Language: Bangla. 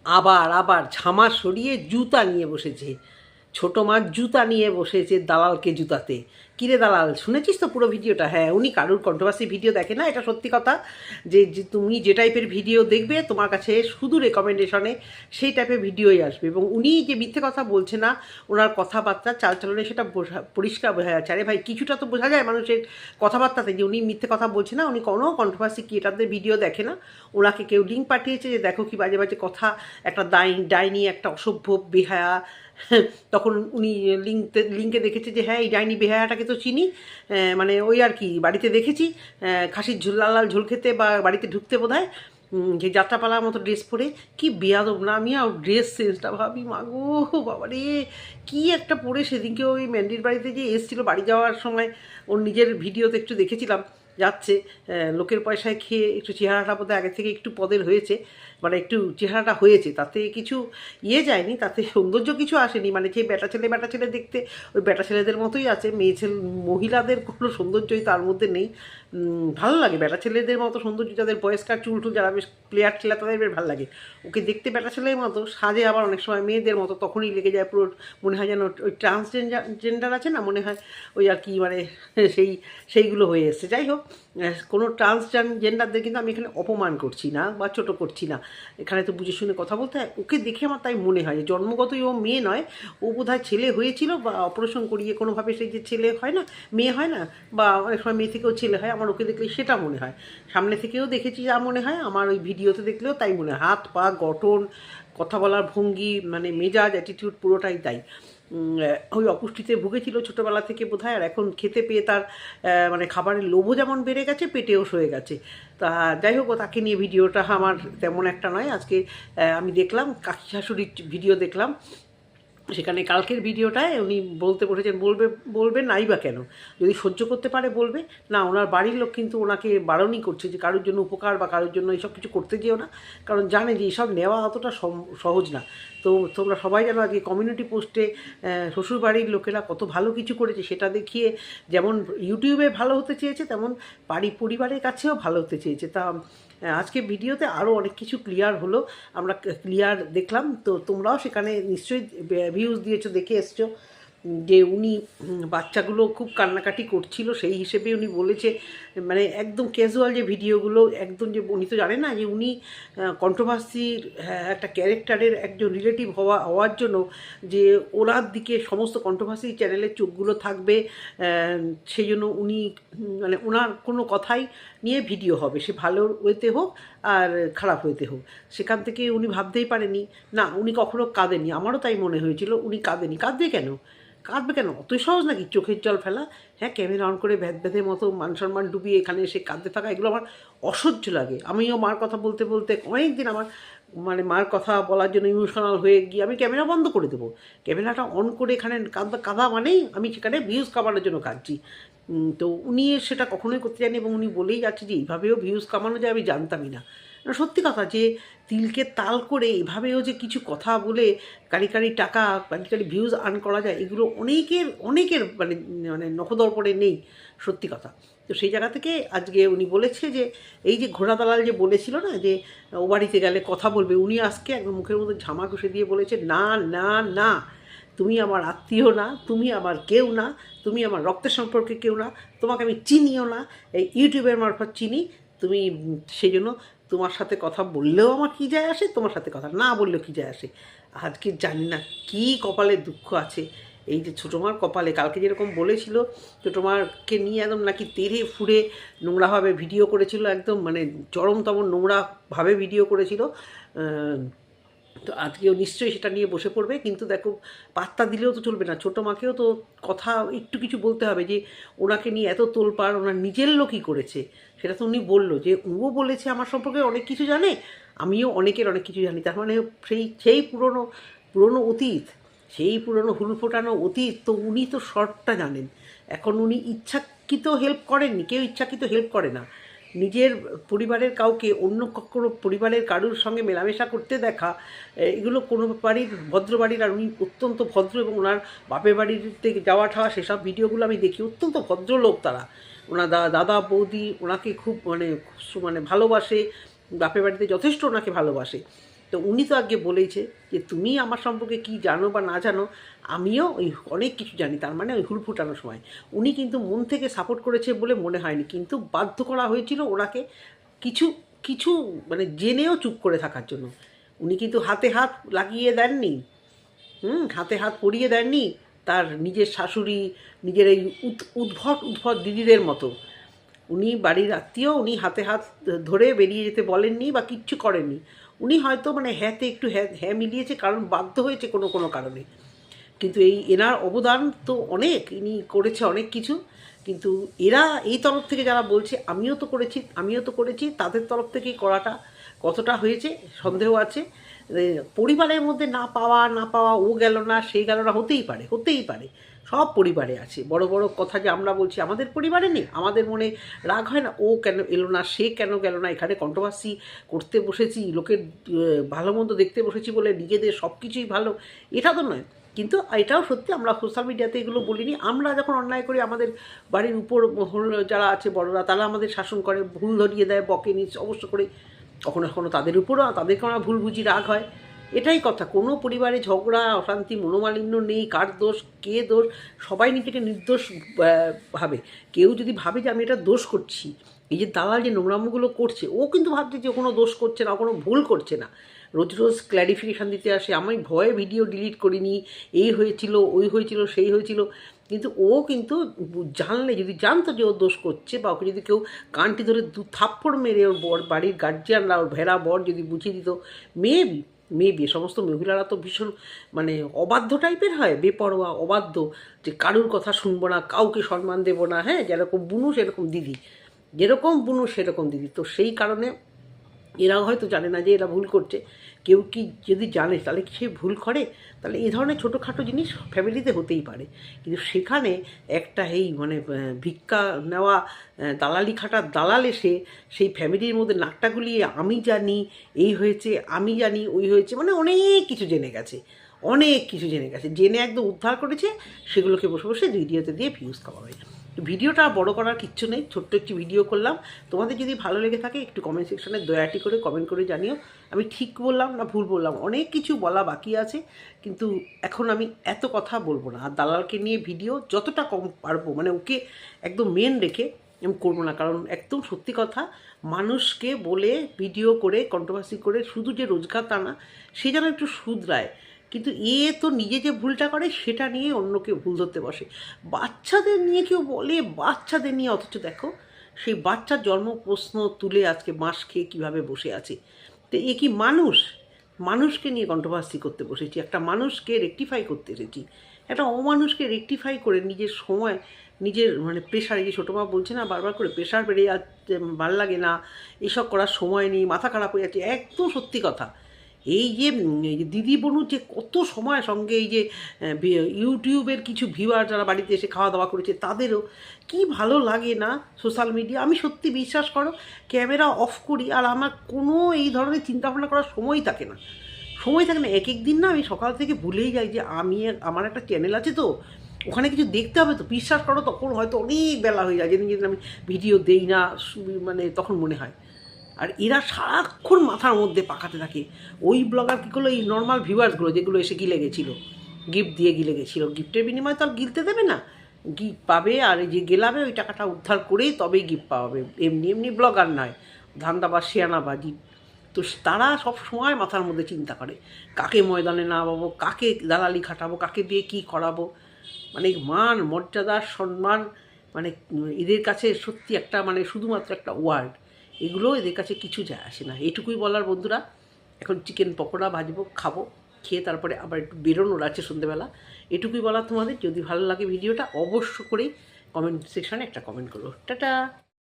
আবার আবার ঝামা সরিয়ে জুতা নিয়ে বসেছে। ছোটো মার জুতা নিয়ে বসেছে দালালকে জুতাতে। কিরে দালাল, শুনেছিস তো পুরো ভিডিওটা? হ্যাঁ, উনি কারুর কন্ট্রোভার্সি ভিডিও দেখে না, এটা সত্যি কথা। যে তুমি যে টাইপের ভিডিও দেখবে তোমার কাছে শুধু রেকমেন্ডেশনে সেই টাইপের ভিডিওই আসবে। এবং উনি যে মিথ্যে কথা বলছে না, ওনার কথাবার্তা চালচলনে সেটা পরিষ্কার বোঝা যাচ্ছে। আরে ভাই, কিছুটা তো বোঝা যায় মানুষের কথাবার্তাতে যে উনি মিথ্যে কথা বলছে না। উনি কোনো কন্ট্রোভার্সি ক্রিয়েটারদের ভিডিও দেখে না। ওনাকে কেউ লিঙ্ক পাঠিয়েছে যে দেখো কি বাজে বাজে কথা, একটা ডাইনি, একটা অসভ্য বেহায়া। তখন উনি লিঙ্কে দেখেছে যে হ্যাঁ, এই ডাইনি বেহায়াটাকে তো চিনি, মানে ওই আর কি বাড়িতে দেখেছি খাসির ঝোল লাল লাল ঝোল খেতে বা বাড়িতে ঢুকতে বোধহয় যে যাত্রাপালার মতো ড্রেস পরে। কি বেয়াদব না! আমি আর ড্রেস সেন্সটা ভাবি, মাগো বাবা রে, কী একটা পরে সেদিনকে ওই ম্যান্ডির বাড়িতে যে এসেছিলো বাড়ি যাওয়ার সময়, ওর নিজের ভিডিওতে একটু দেখেছিলাম যাচ্ছে লোকের পয়সায় খেয়ে একটু চেহারাটা বোধহয় আগে থেকে একটু পদের হয়েছে, মানে একটু চেহারাটা হয়েছে, তাতে কিছু যায়নি, তাতে সৌন্দর্য কিছু আসেনি। মানে যে বেটা ছেলে দেখতে ওই বেটা ছেলেদের মতোই আছে, মহিলাদের কোনো সৌন্দর্যই তার মধ্যে নেই। ভালো লাগে বেটা ছেলেদের মতো সৌন্দর্য, যাদের বয়স্কার চুল টুল যারা বেশ প্লেয়ার ছেলে তাদের বেশ ভালো লাগে। ওকে দেখতে বেটা ছেলের মতো, সাজে আবার অনেক সময় মেয়েদের মতো, তখনই লেগে যায় পুরো, মনে হয় যেন ওই ট্রান্সজেন্ডার আছে না, মনে হয় ওই আর কি, মানে সেইগুলো হয়ে এসছে। যাই হোক, কোনো ট্রান্সজেন্ডারদের কিন্তু আমি এখানে অপমান করছি না বা ছোটো করছি না, এখানে তো বুঝে শুনে কথা বলতে হয়। ওকে দেখে আমার তাই মনে হয় যে জন্মগতই ও মেয়ে নয়, ও বোধহয় ছেলে হয়েছিল বা অপারেশন করিয়ে কোনোভাবে সেই যে ছেলে হয় না, মেয়ে হয় না, বা অনেক সময় মেয়ে থেকেও ছেলে হয়, আমার ওকে দেখলে সেটা মনে হয়। সামনে থেকেও দেখেছি যা মনে হয়, আমার ওই ভিডিওতে দেখলেও তাই মনে হয়। হাত পা গঠন, কথা বলার ভঙ্গি, মানে মেজাজ, অ্যাটিটিউড পুরোটাই তাই। ওই অপুষ্টিতে ভুগেছিল ছোটোবেলা থেকে বোধহয়, আর এখন খেতে পেয়ে তার মানে খাবারের লোভও যেমন বেড়ে গেছে, পেটেও সয়ে গেছে। তা যাই হোক, তাকে নিয়ে ভিডিওটা আমার তেমন একটা নয়। আজকে আমি দেখলাম কাকি শাশুড়ির ভিডিও দেখলাম, সেখানে কালকের ভিডিওটায় উনি বলতে বসেছেন, বলবে নাই বা কেন, যদি সহ্য করতে পারে বলবে না। ওনার বাড়ির লোক কিন্তু ওনাকে বারণই করছে যে কারোর জন্য উপকার বা কারোর জন্য এইসব কিছু করতে যেও না, কারণ জানে যে এইসব নেওয়া অতটা সহজ না। তো তোমরা সবাই জানো আজকে কমিউনিটি পোস্টে শ্বশুরবাড়ির লোকেরা কত ভালো কিছু করেছে, সেটা দেখিয়ে যেমন ইউটিউবে ভালো হতে চেয়েছে, তেমন পরিবারের কাছেও ভালো হতে চেয়েছে। তা আজকে ভিডিওতে আরও অনেক কিছু ক্লিয়ার হলো, আমরা ক্লিয়ার দেখলাম। তো তোমরাও সেখানে নিশ্চয়ই ভিউজ দিয়েছো, দেখে এসছো যে উনি বাচ্চাগুলো খুব কান্নাকাটি করছিল, সেই হিসেবে উনি বলেছে, মানে একদম ক্যাজুয়াল যে ভিডিওগুলো, একদম যে উনি তো জানেন না যে উনি কন্ট্রোভার্সির একটা ক্যারেক্টারের একজন রিলেটিভ হওয়ার জন্য যে ওনার দিকে সমস্ত কন্ট্রোভার্সি চ্যানেলের চোখগুলো থাকবে, সেই জন্য উনি মানে ওনার কোনো কথাই নিয়ে ভিডিও হবে, সে ভালো ওয়েতে হোক আর খারাপ হইতে হোক। সেখান থেকে উনি ভাবতেই পারেনি, না উনি কখনো কাঁদেনি। আমারও তাই মনে হয়েছিল উনি কাঁদেনি। কাঁদবে কেন? কাঁদবে কেন? অতই সহজ নাকি চোখের জল ফেলা? হ্যাঁ, ক্যামেরা অন করে ভ্যাদের মতো মান সম্মান ডুবিয়ে এখানে এসে কাঁদতে থাকা, এগুলো আমার অসহ্য লাগে। আমিও মার কথা বলতে বলতে অনেক দিন আমার মানে মার কথা বলার জন্য ইমোশনাল হয়ে গিয়ে আমি ক্যামেরা বন্ধ করে দেবো। ক্যামেরাটা অন করে এখানে কাঁদা মানেই আমি সেখানে ভিউজ কামানোর জন্য কাঁদছি। তো উনি সেটা কখনোই করতে চাননি, এবং উনি বলেই যাচ্ছে যে এইভাবেও ভিউজ কামানো যায়, আমি জানতামই না। সত্যি কথা, যে তিলকে তাল করে এভাবেও যে কিছু কথা বলে কারি টাকা, কারি ভিউজ আর্ন করা যায়, এগুলো অনেকের মানে মানে নখদর্পণে নেই, সত্যি কথা। তো সেই জায়গা থেকে আজকে উনি বলেছে যে এই যে ঘোড়া দালাল যে বলেছিল না যে ও বাড়িতে গেলে কথা বলবে, উনি আজকে একদম মুখের মধ্যে ঝামা ঘষে দিয়ে বলেছে, না না না, তুমি আমার আত্মীয় না, তুমি আমার কেউ না, তুমি আমার রক্তের সম্পর্কে কেউ না, তোমাকে আমি চিনিও না, এই ইউটিউবের মারফত চিনি। তুমি সেই জন্য তোমার সাথে কথা বললেও আমার কী যায় আসে, তোমার সাথে কথা না বললেও কী যায় আসে। আজকে জানি না কী কপালে দুঃখ আছে এই যে ছোটো মার কপালে। কালকে যেরকম বলেছিল ছোটো মারকে নিয়ে একদম নাকি তেড়ে ফুড়ে নোংরাভাবে ভিডিও করেছিল, একদম মানে চরমতম নোংরাভাবে ভিডিও করেছিল। তো আজকেও নিশ্চয়ই সেটা নিয়ে বসে পড়বে, কিন্তু দেখো পাত্তা দিলেও তো চলবে না, ছোটো মাকেও তো কথা একটু কিছু বলতে হবে যে ওনাকে নিয়ে এত তোলপাড়, ওনার নিজের লোকই করেছে। সেটা তো উনি বললো যে ও বলেছে আমার সম্পর্কে অনেক কিছু জানে, আমিও অনেকের অনেক কিছু জানি। তার মানে সেই পুরনো অতীত, সেই পুরনো হুল ফোটানো অতীত, তো উনি তো শর্টটা জানেন। এখন উনি ইচ্ছাকৃত হেল্প করেননি, কেউ ইচ্ছাকৃত হেল্প করে না। নিজের পরিবারের কাউকে অন্য কোনো পরিবারের কারুর সঙ্গে মেলামেশা করতে দেখা, এগুলো কোনো বাড়ির ভদ্র বাড়ির, আর উনি অত্যন্ত ভদ্র, এবং ওনার বাপের বাড়িতে যাওয়া ঠাওয়া সেসব ভিডিওগুলো আমি দেখি, অত্যন্ত ভদ্র লোক তারা। ওনার দাদা বৌদি ওনাকে খুব মানে ভালোবাসে, বাপের বাড়িতে যথেষ্ট ওনাকে ভালোবাসে। তো তো উনি তো আগে বলেছে যে তুমি আমার সম্পর্কে কি জানো বা না জানো, আমিও ওই অনেক কিছু জানি, তার মানে ওই হুল ফুটানোর সময় উনি কিন্তু মন থেকে সাপোর্ট করেছে বলে মনে হয়নি, কিন্তু বাধ্য করা হয়েছিল ওনাকে কিছু কিছু মানে জেনেও চুপ করে থাকার জন্য। উনি কিন্তু হাতে হাত লাগিয়ে দেননি, হাতে হাত পরিয়ে দেননি তার নিজের শাশুড়ি, নিজের এই উদ্ভট উদ্ভট দিদিদের মতো। উনি বাড়ির আত্মীয়, উনি হাতে হাত ধরে বেরিয়ে যেতে বলেননি বা কিচ্ছু করেননি। উনি হয়তো মানে হ্যাঁতে একটু হ্যাঁ মিলিয়েছে, কারণ বাধ্য হয়েছে কোনো কোনো কারণে। কিন্তু এনার অবদান তো অনেক, ইনি করেছে অনেক কিছু। কিন্তু এরা এই তরফ থেকে যারা বলছে আমিও তো করেছি, তাদের তরফ থেকেই করাটা কতটা হয়েছে সন্দেহ আছে। পরিবারের মধ্যে না পাওয়া, ও গেল না সে গেল না, হতেই পারে, সব পরিবারে আছে। বড় বড় কথা যে আমরা বলছি আমাদের পরিবারে নেই, আমাদের মনে রাগ হয় না ও কেন এলো না, সে কেন গেল না, এখানে কন্ট্রোভার্সি করতে বসেছি, লোকের ভালো মন্দ দেখতে বসেছি বলে নিজেদের সব কিছুই ভালো, এটা তো নয়। কিন্তু এটাও সত্যি, আমরা সোশ্যাল মিডিয়াতে এগুলো বলিনি। আমরা যখন অন্যায় করি, আমাদের বাড়ির উপর মহল যারা আছে বড়রা, তারা আমাদের শাসন করে, ভুল ধরিয়ে দেয়, বকে নিজ অবশ্য করে, কখনো কখনো তাদের উপরও, তাদেরকে আমরা ভুল বুঝি, রাগ হয়। এটাই কথা, কোনো পরিবারে ঝগড়া অশান্তি মনোমালিন্য নেই, কার দোষ কে দোষ, সবাই নিজেকে নির্দোষ ভাবে। কেউ যদি ভাবে যে আমি এটা দোষ করছি, এই যে দালাল যে নোংরামগুলো করছে, ও কিন্তু ভাবছে যে কোনো দোষ করছে না, কোনো ভুল করছে না, রোজ রোজ ক্ল্যারিফিকেশান দিতে আসে, আমি ভয়ে ভিডিও ডিলিট করিনি, এই হয়েছিল ওই হয়েছিল সেই হয়েছিল। কিন্তু ও কিন্তু জানলে, যদি জানতো যে ও দোষ করছে, বা ওকে যদি কেউ কানটি ধরে থাপ্পড় মেরে ওর বাড়ির গার্জিয়ানরা, ওর ভেড়া বর যদি বুঝিয়ে দিত, মেবি সমস্ত মহিলারা তো ভীষণ মানে অবাধ্য টাইপের হয়, বেপরোয়া অবাধ্য, যে কারুর কথা শুনবো না, কাউকে সম্মান দেবো না, হ্যাঁ, যেরকম বুনু সেরকম দিদি, তো সেই কারণে এরাও হয়তো জানে না যে এরা ভুল করছে। কেউ কি যদি জানে তাহলে কি সে ভুল করে? তাহলে এই ধরনের ছোটোখাটো জিনিস ফ্যামিলিতে হতেই পারে, কিন্তু সেখানে একটা মানে ভিক্ষা নেওয়া দালালি খাটার দালাল এসে সেই ফ্যামিলির মধ্যে নাকটা গুলিয়ে আমি জানি এই হয়েছে, আমি জানি ওই হয়েছে, মানে অনেক কিছু জেনে গেছে, জেনে একদম উদ্ধার করেছে, সেগুলোকে বসে বসে ভিডিওতে দিয়ে ভিউজ খাওয়াবে। ভিডিওটা বড় করার কিচ্ছু নেই, ছোট্ট একটি ভিডিও করলাম। তোমাদের যদি ভালো লেগে থাকে একটু কমেন্ট সেকশনে দয়াটি করে কমেন্ট করে জানিও আমি ঠিক বললাম না ভুল বললাম। অনেক কিছু বলা বাকি আছে, কিন্তু এখন আমি এত কথা বলবো না। আর দালালকে নিয়ে ভিডিও যতটা কম পারবো, মানে ওকে একদম মেন রেখে আমি করবো না, কারণ একদম সত্যি কথা, মানুষকে বলে ভিডিও করে কন্ট্রোভার্সি করে শুধু যে রোজগার তা না, সে যেন একটু শুধরায়। কিন্তু তো নিজে যে ভুলটা করে সেটা নিয়ে অন্যকে ভুল ধরতে বসে। বাচ্চাদের নিয়ে কেউ বলে, বাচ্চাদের নিয়ে, অথচ দেখো সেই বাচ্চার জন্ম প্রশ্ন তুলে আজকে বাঁশ খেয়ে কীভাবে বসে আছে। তো এ কি মানুষকে নিয়ে কন্ট্রোভার্সি করতে বসেছি, একটা মানুষকে রেকটিফাই করতে এসেছি, একটা অমানুষকে রেকটিফাই করে নিজের সময়, নিজের মানে প্রেশার, এই যে ছোটো মা বলছে না বারবার করে, প্রেশার বেড়ে যাচ্ছে, ভাল লাগে না, এসব করার সময় নেই, মাথা খারাপ হয়ে যাচ্ছে, একদম সত্যি কথা। এই যে দিদি বনুর যে কত সময় সঙ্গে, এই যে ইউটিউবের কিছু ভিউয়ার যারা বাড়িতে এসে খাওয়া দাওয়া করেছে, তাদেরও কি ভালো লাগে না সোশ্যাল মিডিয়া। আমি সত্যি বিশ্বাস করো, ক্যামেরা অফ করি আর আমার কোনো এই ধরনের চিন্তাভাবনা করার সময় থাকে না, এক এক দিন না আমি সকাল থেকে ভুলেই যাই যে আমার একটা চ্যানেল আছে, তো ওখানে কিছু দেখতে হবে, তো বিশ্বাস করো তখন হয়তো অনেক বেলা হয়ে যায়, যেদিন যেদিন আমি ভিডিও দেই না, মানে তখন মনে হয়। আর এরা সারাক্ষণ মাথার মধ্যে পাকাতে থাকে। ওই ব্লগার কী করলো, এই নর্মাল ভিউয়ার্সগুলো যেগুলো এসে গিলে গেছিলো, গিফট দিয়ে গিলে গেছিলো, গিফটের বিনিময়ে তো আর গিলতে দেবে না, গিফট পাবে, আর এই যে গেলাবে ওই টাকাটা উদ্ধার করেই তবেই গিফট পাবে, এমনি ব্লগার নয়, ধান্দাবাজ শিয়ানাবাজি। তো তারা সব সময় মাথার মধ্যে চিন্তা করে কাকে ময়দানে নামাবো, কাকে দালালি খাটাবো, কাকে দিয়ে কী করাবো, মানে মান মর্যাদা সম্মান, মানে এদের কাছে সত্যি একটা মানে শুধুমাত্র একটা ওয়ার্ড, এগুলো এদের কাছে কিছু যায় আসে না। এটুকুই বলার বন্ধুরা, এখন চিকেন পকোড়া ভাজবো, খাবো, খেয়ে তারপরে আবার একটু বেরোনোর আছে সন্ধ্যেবেলা। এটুকুই বলার তোমাদের। যদি ভালো লাগে ভিডিওটা অবশ্য করেই কমেন্ট সেকশানে একটা কমেন্ট করো। টাটা।